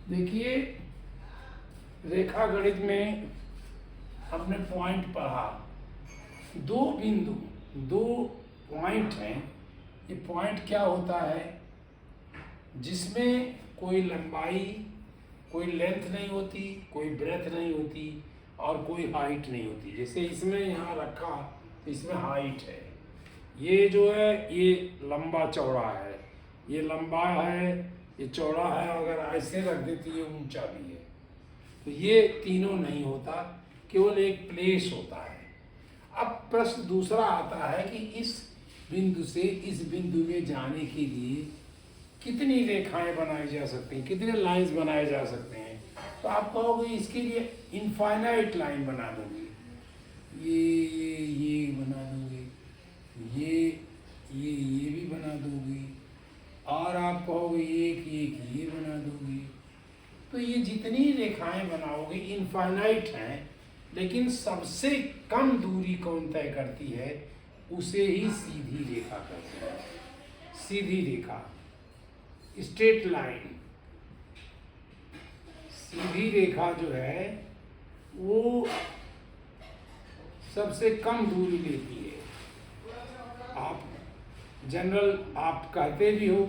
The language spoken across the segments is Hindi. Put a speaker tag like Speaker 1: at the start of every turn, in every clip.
Speaker 1: देखिए, रेखा गणित में हमने पॉइंट पढ़ा। दो बिंदु, दो पॉइंट हैं। ये पॉइंट क्या होता है? जिसमें कोई लंबाई, कोई लेंथ नहीं होती, कोई ब्रेथ नहीं होती और कोई हाइट नहीं होती। जैसे इसमें यहाँ रखा तो इसमें हाइट है, ये जो है ये लंबा चौड़ा है, ये लंबा है, ये चौड़ा है। अगर ऐसे रख देती ये ऊंचा भी है। तो ये तीनों नहीं होता, केवल एक प्लेस होता है। अब प्रश्न दूसरा आता है कि इस बिंदु से इस बिंदु में जाने के लिए कितनी रेखाएं बनाई जा सकती हैं, कितने लाइंस बनाए जा सकते हैं। तो आप कहोगे इसके लिए इनफाइनाइट लाइन बना दोगे, ये बना दोगे, ये भी बना दोगे, और आप कहोगे एक एक ये बना दोगे। तो ये जितनी रेखाएं बनाओगे इनफाइनाइट हैं, लेकिन सबसे कम दूरी कौन तय करती है? उसे ही सीधी रेखा कहते हैं। सीधी रेखा, स्ट्रेट लाइन। सीधी रेखा जो है वो सबसे कम दूरी लेती है। आप जनरल आप कहते भी हो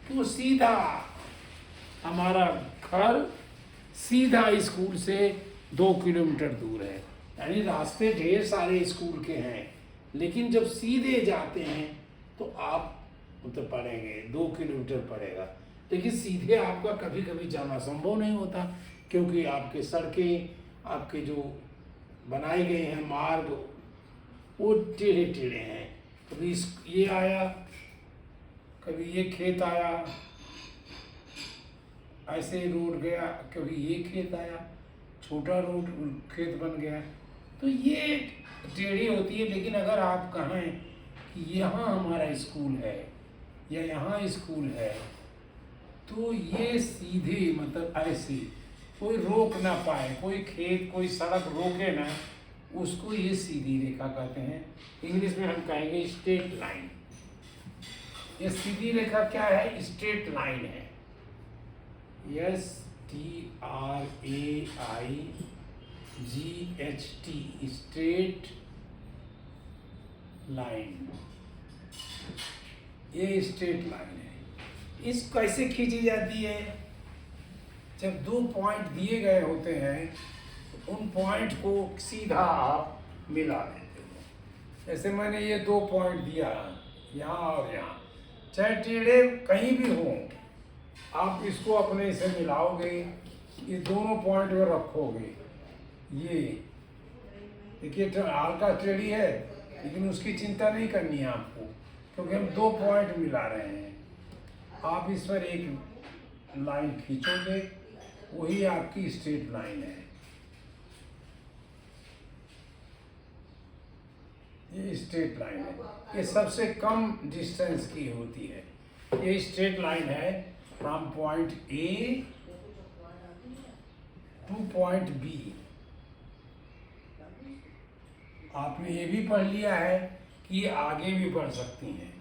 Speaker 1: कि वो सीधा, हमारा घर सीधा स्कूल से 2 किलोमीटर दूर है। यानी रास्ते ढेर सारे स्कूल के हैं, लेकिन जब सीधे जाते हैं तो आप तो पड़ेंगे 2 किलोमीटर पड़ेगा। लेकिन सीधे आपका कभी कभी जाना संभव नहीं होता, क्योंकि आपके सड़कें, आपके जो बनाए गए हैं मार्ग, वो टेढ़े टेढ़े हैं। कभी ये आया, कभी ये खेत आया, ऐसे रोड गया, कभी ये खेत आया, छोटा रोड खेत बन गया। तो ये टेढ़ी होती है। लेकिन अगर आप कहें कि यहाँ हमारा स्कूल है या यहाँ स्कूल है, तो ये सीधे, मतलब ऐसे कोई रोक ना पाए, कोई खेत, कोई सड़क रोके ना, उसको ये सीधी रेखा कहते हैं। इंग्लिश में हम कहेंगे स्ट्रेट लाइन। ये सीधी रेखा क्या है? स्ट्रेट लाइन है। STRAIGHT, straight line. ये स्ट्रेट लाइन है। इस कैसे खींची जाती है? जब दो पॉइंट दिए गए होते हैं तो उन पॉइंट को सीधा आप मिला देते हो। जैसे मैंने ये 2 पॉइंट दिया, यहाँ और यहाँ, चाहे टेढ़े कहीं भी हों, आप इसको अपने से मिलाओगे, ये दोनों पॉइंट में रखोगे। ये देखिए हल्का टेढ़ी है, लेकिन उसकी चिंता नहीं करनी है आपको, क्योंकि हम 2 पॉइंट मिला रहे हैं। आप इस पर एक लाइन खींचोगे, वही आपकी स्ट्रेट लाइन है। ये स्ट्रेट लाइन है, ये सबसे कम डिस्टेंस की होती है। ये स्ट्रेट लाइन है from point A to point B. आपने ये भी पढ़ लिया है कि ये आगे भी बढ़ सकती हैं,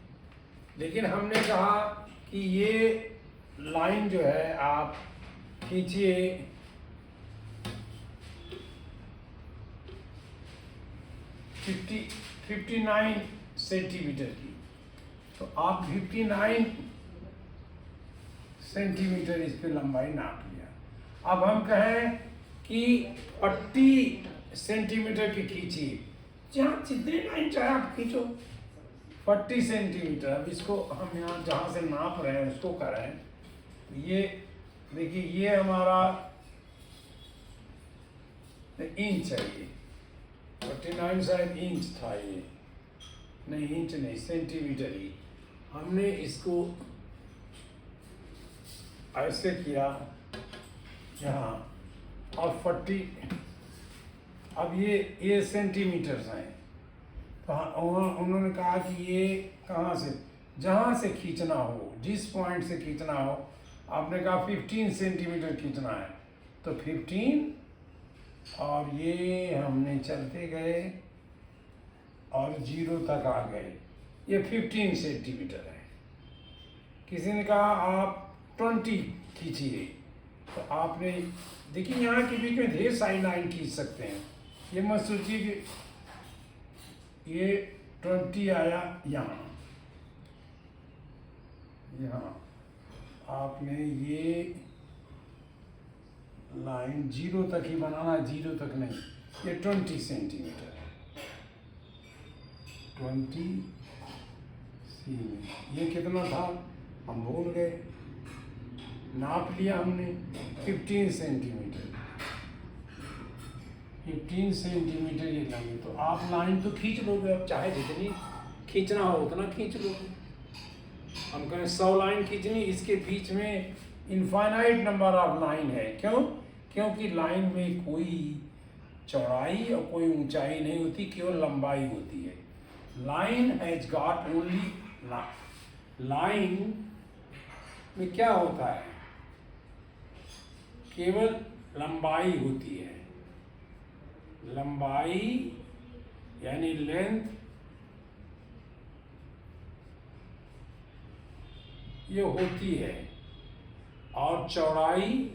Speaker 1: लेकिन हमने कहा कि ये लाइन जो है आप खींचिए 59 सेंटीमीटर की, तो आप 59 सेंटीमीटर इस पे लंबाई नाप लिया। अब हम कहें कि 40 सेंटीमीटर की खींचिए, जहाँ जितने लाइन चाहे आप खींचो, 40 सेंटीमीटर। अब इसको हम यहाँ जहाँ से नाप रहे हैं उसको कर रहे हैं। ये देखिए, ये हमारा इंच है, ये 49 शायद इंच था, ये नहीं, इंच नहीं, सेंटीमीटर ही। हमने इसको ऐसे किया यहाँ, और 40, अब ये सेंटीमीटर्स हैं। तो उन्होंने कहा कि ये कहाँ से, जहाँ से खींचना हो, जिस पॉइंट से खींचना हो, आपने कहा 15 सेंटीमीटर खींचना है, तो 15, और ये हमने चलते गए और 0 तक आ गए, ये 15 सेंटीमीटर है। किसी ने कहा आप 20 खींचिए, तो आपने देखिए यहाँ के बीच में ढेर सारी लाइन खींच सकते हैं। ये मत सोचिए कि ये 20 आया यहाँ, आपने ये लाइन 0 तक ही बनाना, 0 तक नहीं, ये 20 सेंटीमीटर है, 20 ये कितना था हम भूल गए, नाप लिया हमने 15 सेंटीमीटर, 15 सेंटीमीटर ये लाइन। तो आप लाइन तो खींच लोगे, अब चाहे जितनी खींचना हो उतना खींच लोगे। हम कहें 100 लाइन खींचनी, इसके बीच में इनफाइनाइट नंबर ऑफ लाइन है। क्यों? क्योंकि लाइन में कोई चौड़ाई और कोई ऊंचाई नहीं होती, केवल लंबाई होती है। Line has got only, line में क्या होता है? केवल लंबाई होती है, लंबाई यानी लेंथ, ये होती है, और चौड़ाई,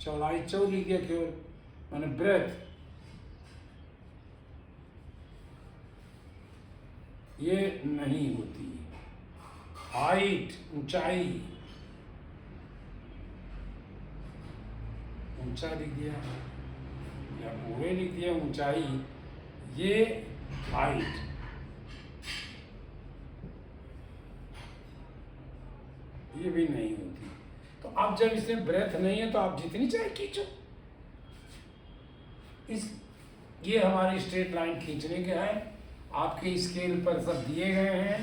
Speaker 1: चौ लिख दिया केवल, माने ब्रेथ, ये नहीं होती। हाइट, ऊंचाई, ऊंचा लिख दिया या पूरे लिख दिया, ऊंचाई, ये हाइट, ये भी नहीं होती। तो अब जब इसमें ब्रेथ नहीं है तो आप जितनी चाहे खींचो। ये हमारी स्ट्रेट लाइन खींचने के है, आपके स्केल पर सब दिए गए हैं,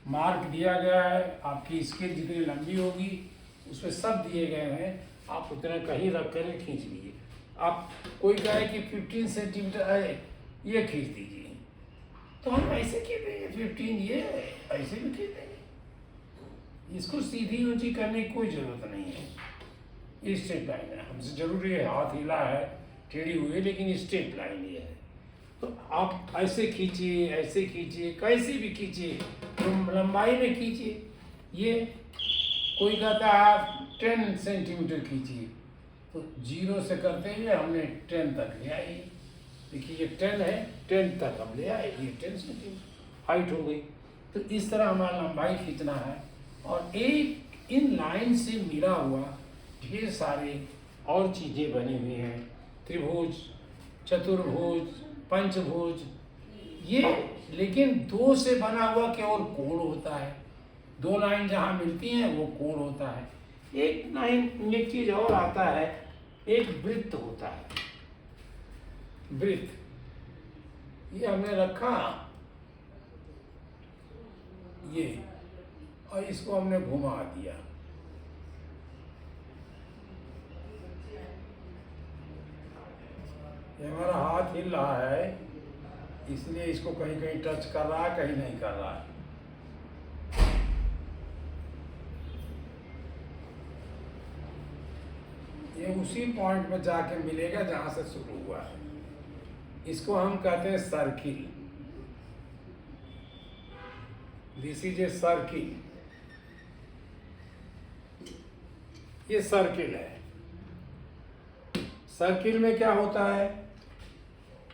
Speaker 1: मार्क दिया गया है, आपकी स्केल जितनी लंबी होगी उसमें सब दिए गए हैं, आप उतना कहीं रख कर खींच लीजिए। आप कोई कहे कि 15 सेंटीमीटर है, ये खींच दीजिए, तो हम ऐसे खींच देंगे 15, ये ऐसे भी खींच देंगे। इसको सीधी ऊंची करने की कोई ज़रूरत नहीं है। ये स्ट्रेट लाइन है, हमसे जरूरी है हाथ हिला है, टेढ़ी हुई है, लेकिन स्ट्रेट लाइन ये है। तो आप ऐसे खींचिए, ऐसे खींचिए, कैसे भी खींचिए, लंबाई में खींचिए। ये कोई कहता है आप 10 सेंटीमीटर खींचिए, तो 0 से करते हुए हमने 10 तक ले आए। देखिए ये 10 है, 10 तक हम ले आए, ये 10 सेंटीमीटर हाइट हो गई। तो इस तरह हमारा लंबाई खींचना है। और एक इन लाइन से मिला हुआ ढेर सारे और चीज़ें बनी हुई हैं, त्रिभुज, चतुर्भुज, पंचभुज, ये लेकिन 2 से बना हुआ केवल कोण होता है। 2 लाइन जहाँ मिलती हैं वो कोण होता है। एक लाइन, एक चीज और आता है, एक वृत्त होता है, वृत्त, ये हमने रखा ये, और इसको हमने घुमा दिया। ये हमारा हाथ हिल रहा है, इसलिए इसको कहीं कहीं टच कर रहा है, कहीं नहीं कर रहा है। ये उसी पॉइंट में जाके मिलेगा जहां से शुरू हुआ है। इसको हम कहते हैं circle. This is a circle, ये सर्किल है। सर्किल में क्या होता है,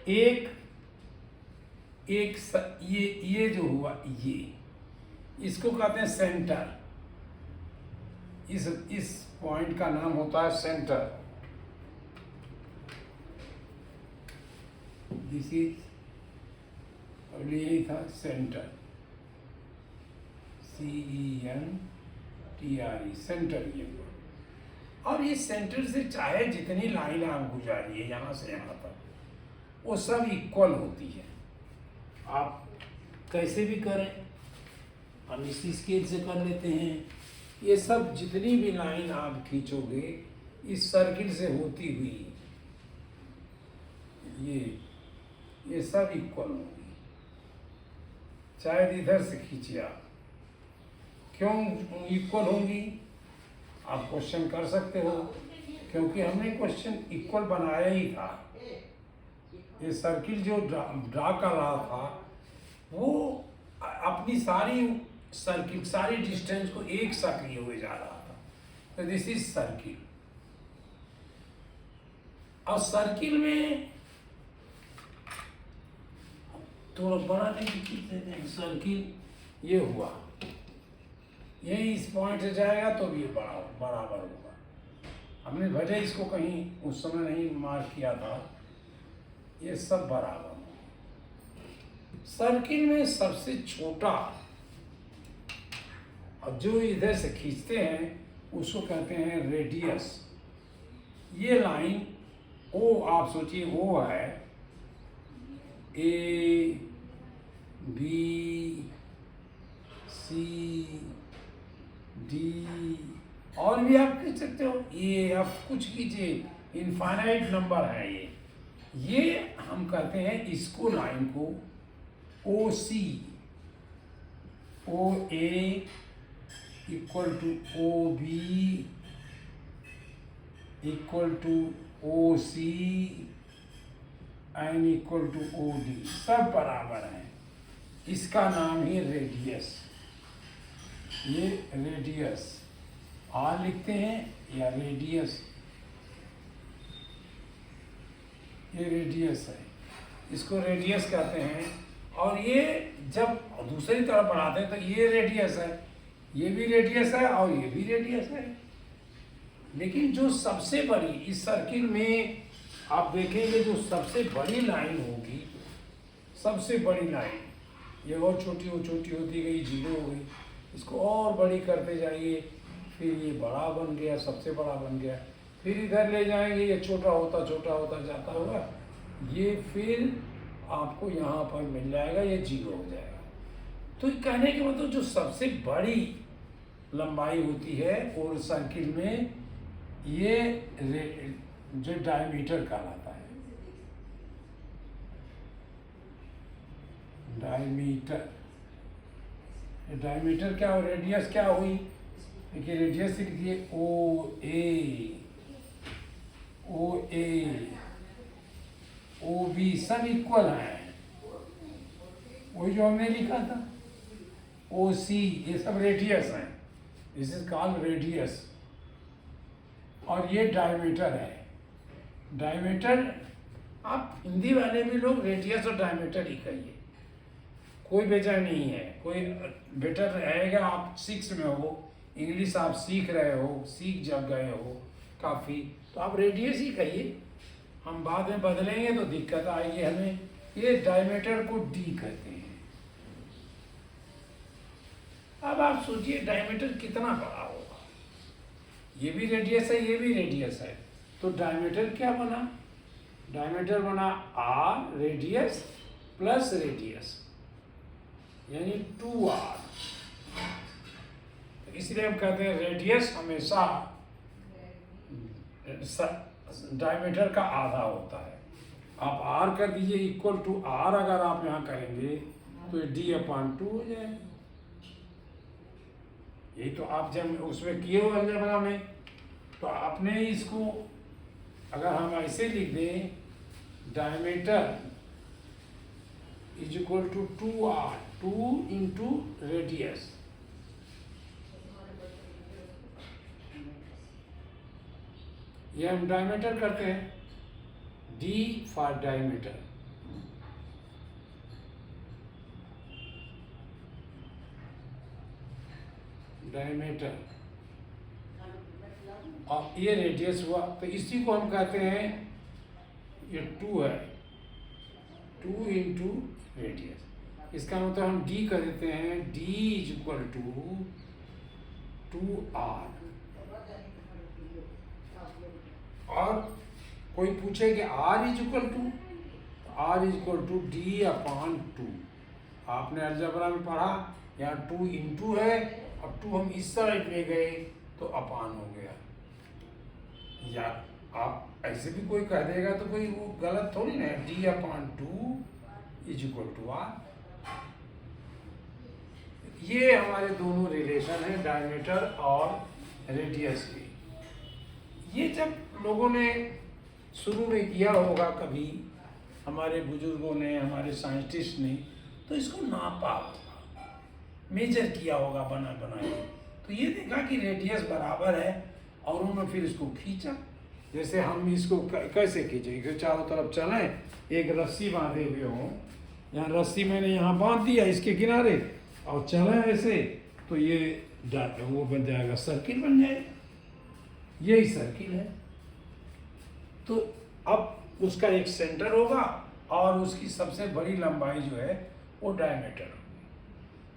Speaker 1: ये जो हुआ, ये इसको कहते हैं सेंटर। इस पॉइंट का नाम होता है सेंटर। दिस इज, और यही था सेंटर, CENTRE, सेंटर। ये और इस सेंटर से चाहे जितनी लाइन आप गुजारिए यहाँ से यहाँ तक, वो सब इक्वल होती है। आप कैसे भी करें, हम इसी स्केल से कर लेते हैं। ये सब जितनी भी लाइन आप खींचोगे इस सर्किल से होती हुई, ये सब इक्वल होगी। चाहे इधर से खींचिए आप, क्यों इक्वल होंगी आप क्वेश्चन कर सकते हो, क्योंकि हमने क्वेश्चन इक्वल बनाया ही था। ये सर्किल जो ड्रा कर रहा था वो अपनी सारी सर्किल, सारी डिस्टेंस को एक सा किए हुए जा रहा था। तो दिस इज सर्किल। और सर्किल में थोड़ा बड़ा नहीं खींच देते हैं, सर्किल ये हुआ, यही इस पॉइंट से जाएगा तो भी ये बराबर होगा। हमने भले इसको कहीं उस समय नहीं मार्क किया था, ये सब बराबर होगा। सर्किल में सबसे छोटा और जो इधर से खींचते हैं उसको कहते हैं रेडियस। ये लाइन ओ, आप सोचिए वो है ए बी सी डी, और भी आप कह सकते हो, ये आप कुछ कीजिए, इनफाइनाइट नंबर है ये हम कहते हैं इसको, लाइन को O C, O A equal to O B equal to O C and equal to O D, सब बराबर हैं। इसका नाम ही रेडियस। ये रेडियस आर लिखते हैं या रेडियस, ये रेडियस है, इसको रेडियस कहते हैं। और ये जब दूसरी तरफ बढ़ाते हैं तो ये रेडियस है, ये भी रेडियस है और ये भी रेडियस है। लेकिन जो सबसे बड़ी इस सर्किल में आप देखेंगे, जो सबसे बड़ी लाइन होगी, सबसे बड़ी लाइन, ये और छोटी होती गई, जीरो हो गई, इसको और बड़ी करते जाइए, फिर ये बड़ा बन गया, सबसे बड़ा बन गया, फिर इधर ले जाएंगे, ये छोटा होता जाता होगा, ये फिर आपको यहाँ पर मिल जाएगा, ये जीरो हो जाएगा। तो कहने के मतलब जो सबसे बड़ी लंबाई होती है और सर्किल में, ये जो डायमीटर कहलाता है, डायमीटर क्या हो, रेडियस क्या हुई, देखिए रेडियस लिख दिए ओ बी सब इक्वल हैं, वही जो हमने लिखा था ओ सी, ये सब रेडियस हैं, दिस इज कॉल्ड रेडियस। और ये डायमीटर है। डायमीटर आप हिंदी वाले भी लोग रेडियस और डायमीटर ही कहिए, कोई बेचा नहीं है, कोई बेटर रहेगा। आप 6 में हो, इंग्लिश आप सीख रहे हो, सीख जब गए हो काफ़ी, तो आप रेडियस ही कहिए, हम बाद में बदलेंगे तो दिक्कत आएगी हमें। ये डायमीटर को डी कहते हैं। अब आप सोचिए डायमीटर कितना बड़ा होगा, ये भी रेडियस है, ये भी रेडियस है, तो डायमीटर क्या बना, डायमीटर बना आर रेडियस प्लस रेडियस, यानी 2r। तो इसलिए हम कहते हैं रेडियस हमेशा डायमीटर का आधा होता है। आप r कर दीजिए इक्वल टू r, अगर आप यहाँ करेंगे तो d/2 हो जाए। यही तो आप जब उसमें किए हो अलजेब्रा में, तो आपने इसको अगर हम ऐसे लिख दें, diameter is equal to 2r, 2 into radius, ये हम डायमीटर करते हैं, D फॉर डायमीटर। डायमीटर और ये रेडियस हुआ, तो इसी को हम कहते हैं, ये 2 है, 2 इंटू रेडियस, इसका मतलब हम D कर देते हैं, D is equal to 2r। और कोई पूछे कि r is equal to, r is equal to D/2। आपने अलजेब्रा में पढ़ा, यहाँ 2 इंटू है और 2 हम इस साइड ले गए तो अपान हो गया। या आप ऐसे भी कोई कह देगा तो कोई वो गलत थोड़ी ना है, D/2 is equal to r। ये हमारे दोनों रिलेशन है, डायमीटर और रेडियस के। ये जब लोगों ने शुरू में किया होगा कभी, हमारे बुजुर्गों ने, हमारे साइंटिस्ट ने, तो इसको नापा होगा। मेजर किया होगा बनाए। तो ये देखा कि रेडियस बराबर है और उन्होंने फिर इसको खींचा। जैसे हम इसको कैसे खींचे, चारों तरफ चलें, एक रस्सी बांधे हुए हों, यहाँ रस्सी मैंने यहाँ बांध दिया इसके किनारे और चलें ऐसे, तो ये वो बन जाएगा, सर्किल बन जाएगा। यही सर्किल है। तो अब उसका एक सेंटर होगा और उसकी सबसे बड़ी लंबाई जो है वो डायमीटर होगी।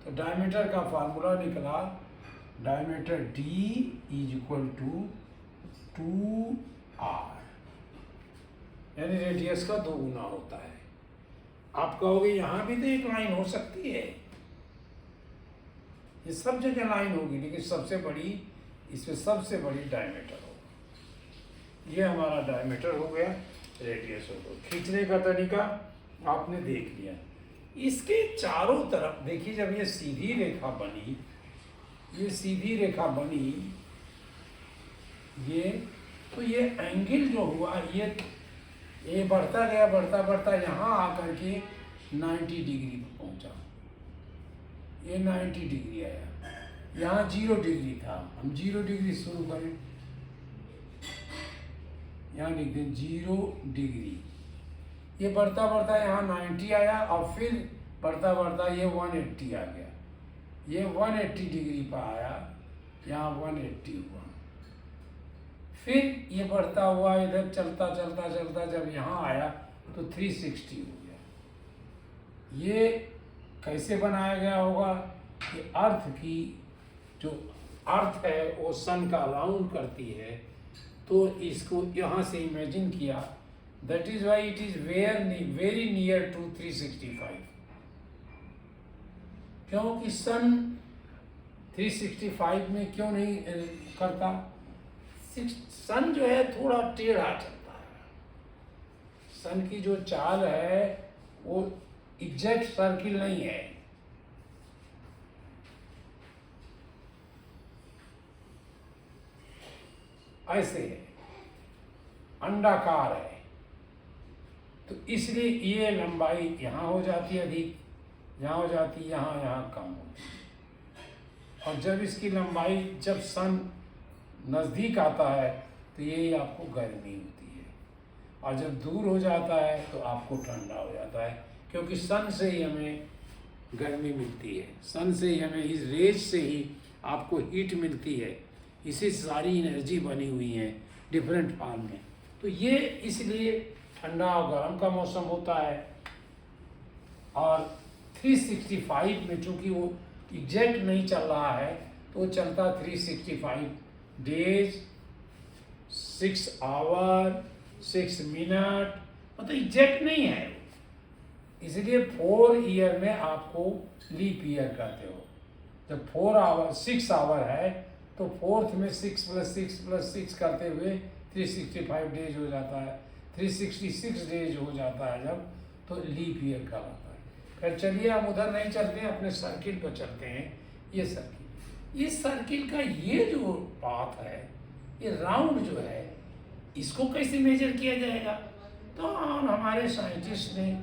Speaker 1: तो डायमीटर का फार्मूला निकला, diameter D is equal to 2R, यानी रेडियस का 2 गुना होता है। आप कहोगे यहाँ भी तो एक लाइन हो सकती है, ये सब जगह लाइन होगी, लेकिन सबसे बड़ी, इसमें सबसे बड़ी डायमीटर होगा। ये हमारा डायमीटर हो गया, रेडियस हो गया। खींचने का तरीका आपने देख लिया। इसके चारों तरफ देखिए, जब ये सीधी रेखा बनी, ये सीधी रेखा बनी, ये तो ये एंगल जो हुआ, ये बढ़ता गया, बढ़ता यहाँ आकर के 90 डिग्री पर पहुँचा। ये 90 डिग्री आया, यहाँ 0 डिग्री था, हम 0 डिग्री शुरू करें, यहाँ लिख दें 0 डिग्री। ये बढ़ता यहाँ 90 आया और फिर बढ़ता ये 180 आ गया, ये 180 डिग्री पर आया, यहाँ 180 हुआ। फिर ये बढ़ता हुआ इधर चलता जब यहाँ आया तो 360 हो गया। ये कैसे बनाया गया होगा कि अर्थ की जो अर्थ है वो सन का राउंड करती है, तो इसको यहाँ से इमेजिन किया, that is why it is very near to 365। क्योंकि सन 365 में क्यों नहीं करता, सन जो है थोड़ा टेढ़ा चलता है, सन की जो चाल है वो एग्जैक्ट सर्किल नहीं है। ऐसे है, अंडाकार है, तो इसलिए ये लंबाई यहाँ हो जाती है अधिक, यहाँ हो जाती है, यहाँ कम होती है। और जब इसकी लंबाई, जब सन नज़दीक आता है तो यही आपको गर्मी होती है, और जब दूर हो जाता है तो आपको ठंडा हो जाता है, क्योंकि सन से ही हमें गर्मी मिलती है, सन से ही हमें, इस रेज से ही आपको हीट मिलती है, इसी सारी एनर्जी बनी हुई है डिफरेंट फॉर्म में। तो ये इसलिए ठंडा और गर्म का मौसम होता है। और 365 में चूँकि वो एग्जैक्ट नहीं चल रहा है, तो वो चलता 365 डेज, 6 आवर, 6 मिनट, मतलब एग्जैक्ट नहीं है, इसलिए 4 ईयर में आपको लीप ईयर कहते हो। जब 6 आवर है तो फोर्थ में 6 + 6 करते हुए 365 डेज हो जाता है, 366 डेज हो जाता है जब, तो लीप ईयर का होता है। फिर चलिए हम उधर नहीं चलते हैं, अपने सर्किल पर चलते हैं। ये सर्किल, इस सर्किल का ये जो पाथ है, ये राउंड जो है, इसको कैसे मेजर किया जाएगा, तो हमारे साइंटिस्ट ने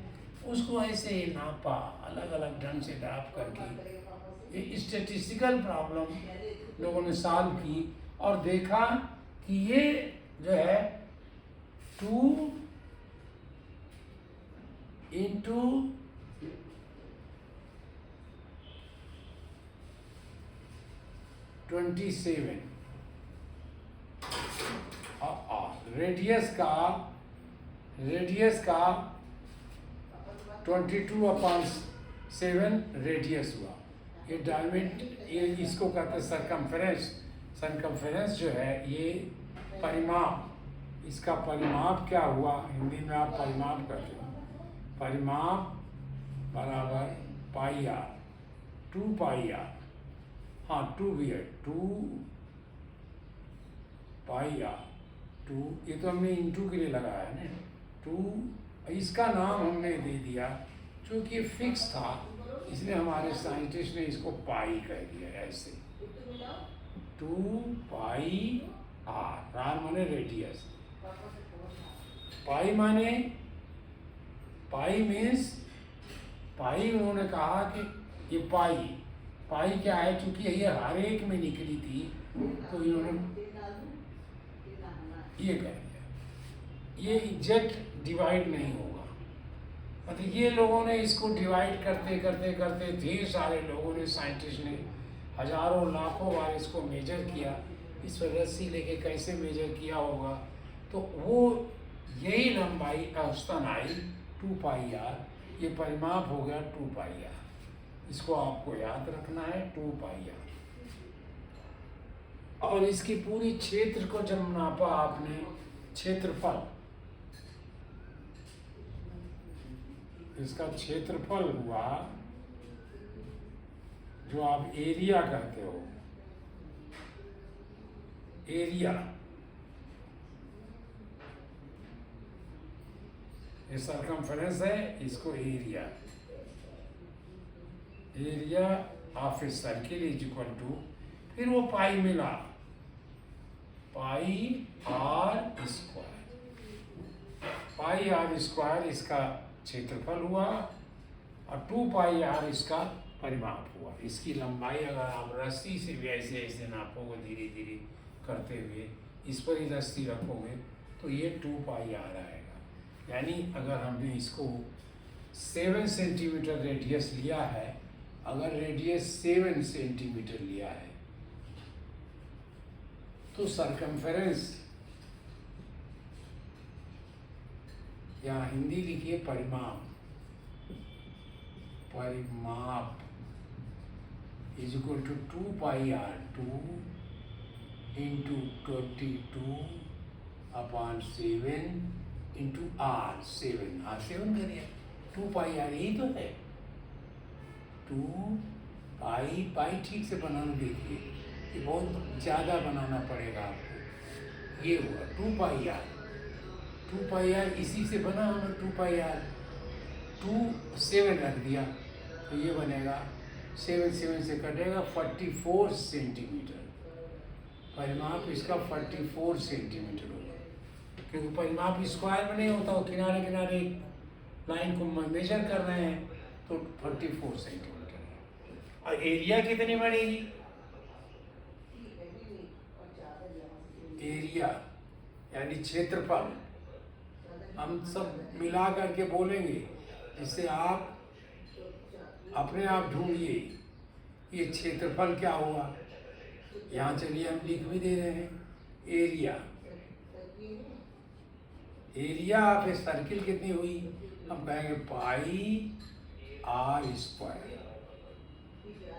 Speaker 1: उसको ऐसे नापा, अलग अलग ढंग से नाप करके ये स्टैटिस्टिकल प्रॉब्लम लोगों ने सॉल्व की और देखा कि ये जो है 2 × 27 रेडियस का 22/7 रेडियस हुआ। ये डायमीटर, ये इसको कहते हैं सरकमफेरेंस जो है, ये परिमाप, इसका परिमाप क्या हुआ, हिंदी में आप परिमाप करते हो, परिमाप बराबर πr, 2πr, हाँ 2 भी है, 2πr, 2, ये तो हमने इंटू के लिए लगाया है ना, 2, इसका नाम हमने दे दिया, क्योंकि ये फिक्स था इसलिए हमारे साइंटिस्ट ने इसको पाई कह दिया ऐसे, 2πr, आर माने रेडियस, पाई माने, पाई मीन्स, पाई उन्होंने कहा कि ये पाई पाई क्या है, क्योंकि ये हर एक में निकली थी तो इन्होंने ये कर दिया, ये एग्जैक्ट डिवाइड नहीं होगा। मतलब ये लोगों ने इसको डिवाइड करते करते करते ढेर सारे लोगों ने, साइंटिस्ट ने हजारों लाखों बार इसको मेजर किया, इस पर रस्सी लेके कैसे मेजर किया होगा, तो वो यही लंबाई औसतन आई 2πr, ये परिमाप हो गया 2πr। इसको आपको याद रखना है 2πr। और इसकी पूरी क्षेत्र को जब नापा आपने, क्षेत्रफल, इसका क्षेत्रफल हुआ जो आप एरिया कहते हो, एरिया, ये सरकमफेरेंस है, इसको area, area of a circle is equal to, फिर वो पाई मिला, pi R square, pi R square इसका क्षेत्रफल हुआ और 2πr इसका परिमाप हुआ। इसकी लंबाई अगर आप रस्सी से भी ऐसे ऐसे नापोगे धीरे धीरे करते हुए, इस पर ही रस्सी रखोगे तो ये 2πr आएगा। यानी अगर हमने इसको 7 सेंटीमीटर रेडियस लिया है, अगर रेडियस 7 सेंटीमीटर लिया है तो सरकमफेरेंस, यहाँ हिंदी लिखिए परिमाप, परिमाप is equal to 2πr, 2 into 22/7 into r, 7 करिए, 2πr यही तो है, 2π ठीक से बनाना देखिए, ये बहुत ज़्यादा बनाना पड़ेगा आपको। ये हुआ 2πr, 2πr इसी से बना हमने 2πr, 7 रख दिया तो ये बनेगा 7 से कटेगा 44 सेंटीमीटर, परिमाप इसका 44 सेंटीमीटर होगा, क्योंकि परिमाप स्क्वायर में नहीं होता, वो किनारे किनारे लाइन को मेजर कर रहे हैं, तो 44 सेंटीमीटर है। और एरिया कितनी बढ़ेगी, एरिया यानी क्षेत्रफल, हम सब मिला करके बोलेंगे, जिससे आप अपने आप ढूंढिए ये क्षेत्रफल क्या हुआ। यहाँ चलिए हम लिख भी दे रहे हैं, area, area of a circle कितनी हुई, हम कहेंगे पाई आर स्क्वायर,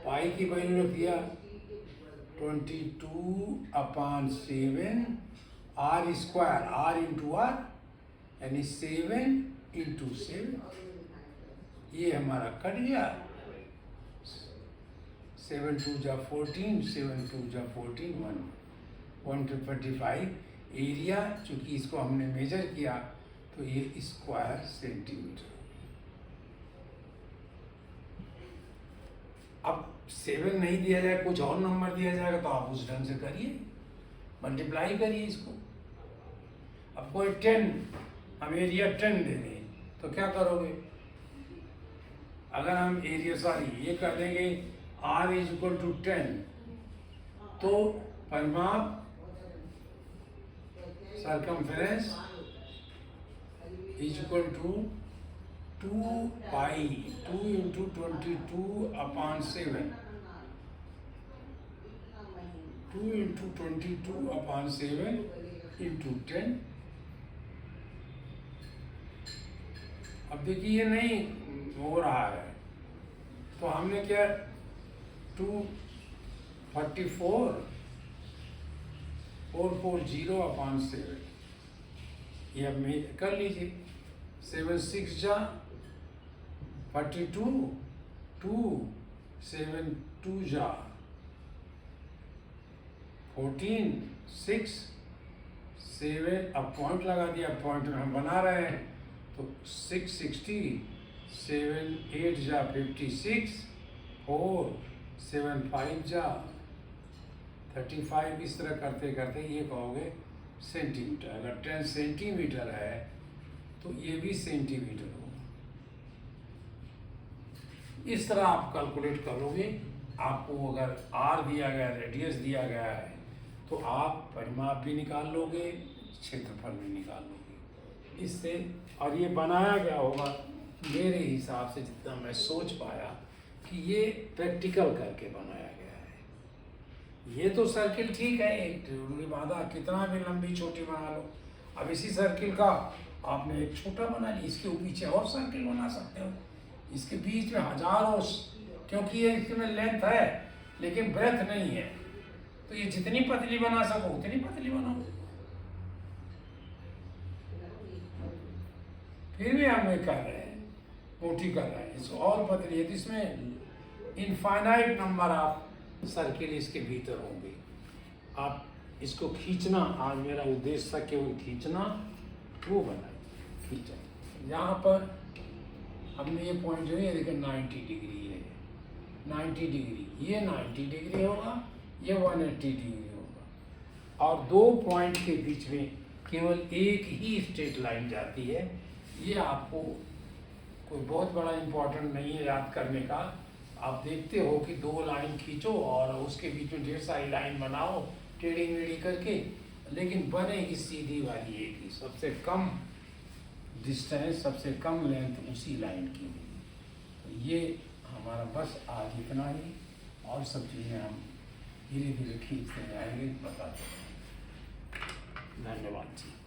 Speaker 1: पाई की वैल्यू रख दिया 22/7 r square, r into r यानी 7 इंटू 7, ये हमारा कट गया, 7 2 जा 14, 7 2 जा 14, 125 एरिया, चूंकि इसको हमने मेजर किया तो ये स्क्वायर सेंटीमीटर। अब 7 नहीं दिया जाए, कुछ और नंबर दिया जाएगा तो आप उस ढंग से करिए, मल्टीप्लाई करिए इसको। अब कोई 10, हम एरिया 10 दे दें तो क्या करोगे, अगर हम एरिया ये कर देंगे r इज इक्वल टू 10, तो परिमाप circumference is equal to 2π, 2 into 22/7, 2 into 22/7 into 10। अब देखिए ये नहीं हो रहा है, तो हमने क्या 440/7 ये अब में कर लीजिए, 7 6 जा 42, 2 7 2 जा 14, 6 7, अब पॉइंट लगा दिया, पॉइंट में हम बना रहे हैं तो 660, 7 8 जा 56, 4 7 5 जा 35, इस तरह करते करते ये कहोगे सेंटीमीटर। अगर 10 सेंटीमीटर है तो ये भी सेंटीमीटर होगा। इस तरह आप कैलकुलेट करोगे, आपको अगर आर दिया गया, रेडियस दिया गया है, तो आप परिमाप भी निकाल लोगे, क्षेत्रफल भी निकाल लोगे इससे। और ये बनाया गया होगा मेरे हिसाब से, जितना मैं सोच पाया, कि ये प्रैक्टिकल करके बनाया गया है। ये तो सर्किल ठीक है, एक त्रिभुज बांधा, कितना भी लंबी छोटी बना लो। अब इसी सर्किल का आपने एक छोटा बना लिया, इसके पीछे और सर्किल बना सकते हो, इसके बीच में हजारों, क्योंकि ये इसमें लेंथ है लेकिन ब्रेथ नहीं है, तो ये जितनी पतली बना सको उतनी पतली बनाओ। फिर भी हम ये कर रहे हैं, मोटी कर रहे हैं, इसको और पतली है, तो इसमें इनफाइनाइट नंबर ऑफ सर्किल इसके भीतर होंगे। आप इसको खींचना, आज मेरा उद्देश्य था केवल खींचना, वो बनाए खींचा। यहाँ पर हमने ये पॉइंट जो है देखिए 90 डिग्री है, 90 डिग्री, ये 90 डिग्री होगा, ये 180 डिग्री होगा, और दो पॉइंट के बीच में केवल एक ही स्ट्रेट लाइन जाती है। ये आपको कोई बहुत बड़ा इम्पोर्टेंट नहीं है याद करने का। आप देखते हो कि दो लाइन खींचो और उसके बीच में ढेर सारी लाइन बनाओ टेढ़ी मेढ़ी करके, लेकिन बनेगी सीधी वाली एक ही, सबसे कम डिस्टेंस, सबसे कम लेंथ उसी लाइन की। तो ये हमारा बस आज इतना ही, और सब चीज़ें हम धीरे धीरे खींचते जाएंगे, बताते रहेंगे। धन्यवाद जी।